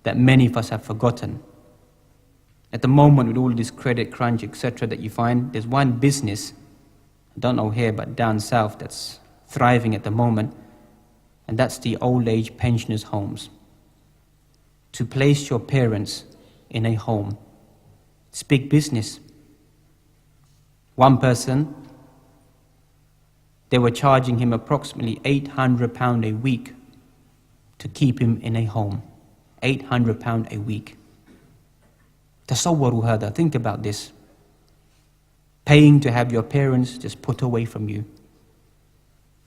that many of us have forgotten. At the moment, with all this credit crunch, etc., that you find, there's one business, I don't know here, but down south, that's thriving at the moment, and that's the old age pensioners' homes. To place your parents in a home, it's big business. One person, they were charging him approximately £800 a week to keep him in a home. £800 a week. Tasawwaru hada, think about this. Paying to have your parents just put away from you.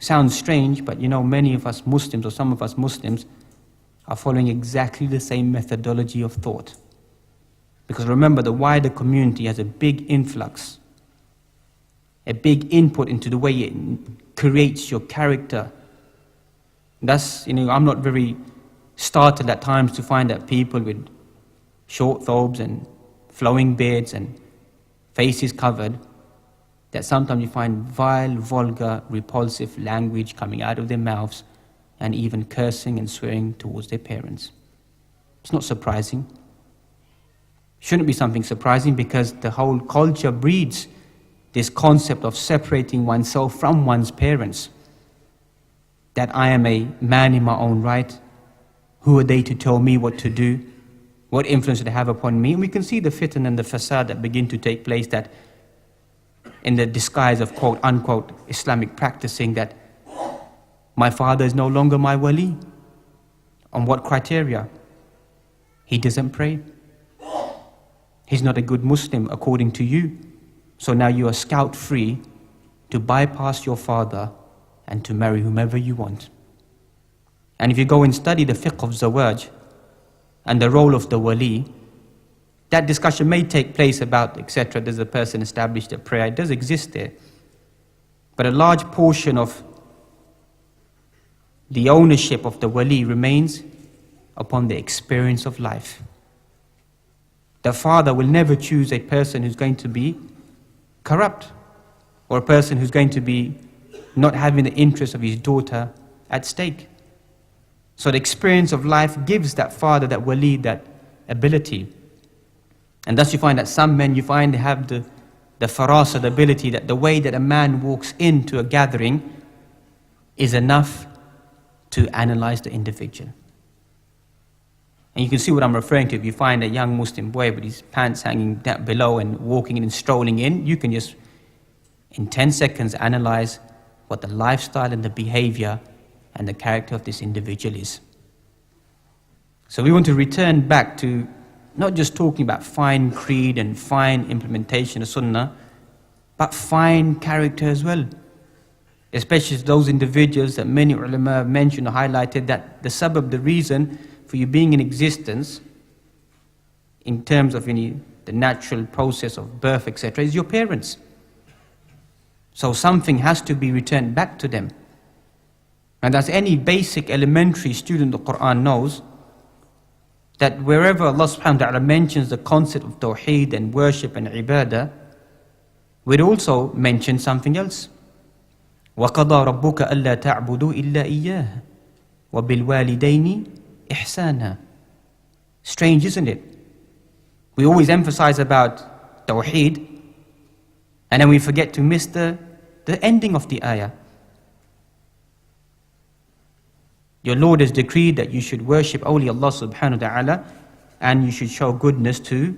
Sounds strange, but you know, many of us Muslims, or some of us Muslims, are following exactly the same methodology of thought. Because remember, the wider community has a big influx, a big input into the way it creates your character. Thus, I'm not very startled at times to find that people with short thobes and flowing beards and faces covered, that sometimes you find vile, vulgar, repulsive language coming out of their mouths, and even cursing and swearing towards their parents. It's not surprising. Shouldn't be something surprising, because the whole culture breeds this concept of separating oneself from one's parents. That I am a man in my own right. Who are they to tell me what to do? What influence do they have upon me? And we can see the fitan and the fasad that begin to take place, that in the disguise of quote unquote Islamic practicing, that my father is no longer my wali. On what criteria? He doesn't pray. He's not a good Muslim according to you. So now you are scot free to bypass your father and to marry whomever you want. And if you go and study the fiqh of zawaj and the role of the wali, that discussion may take place about, etc., does the person establish the prayer? It does exist there. But a large portion of the ownership of the wali remains upon the experience of life. The father will never choose a person who's going to be corrupt, or a person who's going to be not having the interest of his daughter at stake. So the experience of life gives that father, that wali, that ability. And thus you find that some men, you find they have the farasa, the ability, that the way that a man walks into a gathering is enough to analyze the individual. And you can see what I'm referring to. If you find a young Muslim boy with his pants hanging down below and walking in and strolling in, you can just, in 10 seconds, analyze what the lifestyle and the behavior and the character of this individual is. So we want to return back to not just talking about fine creed and fine implementation of sunnah, but fine character as well. Especially those individuals that many ulama have mentioned or highlighted, that the sabab, the reason for you being in existence, in terms of the natural process of birth, etc., is your parents. So something has to be returned back to them. And as any basic elementary student of the Quran knows, that wherever Allah subhanahu wa ta'ala mentions the concept of tawheed and worship and ibadah, we'd also mention something else. وَقَضَى رَبُّكَ أَلَّا تَعْبُدُوا إِلَّا إِيَّاهُ وَبِالْوَالِدَيْنِ إِحْسَانًا. Strange, isn't it? We always emphasize about tawheed, and then we forget to miss the ending of the ayah. Your Lord has decreed that you should worship only Allah subhanahu wa ta'ala, and you should show goodness to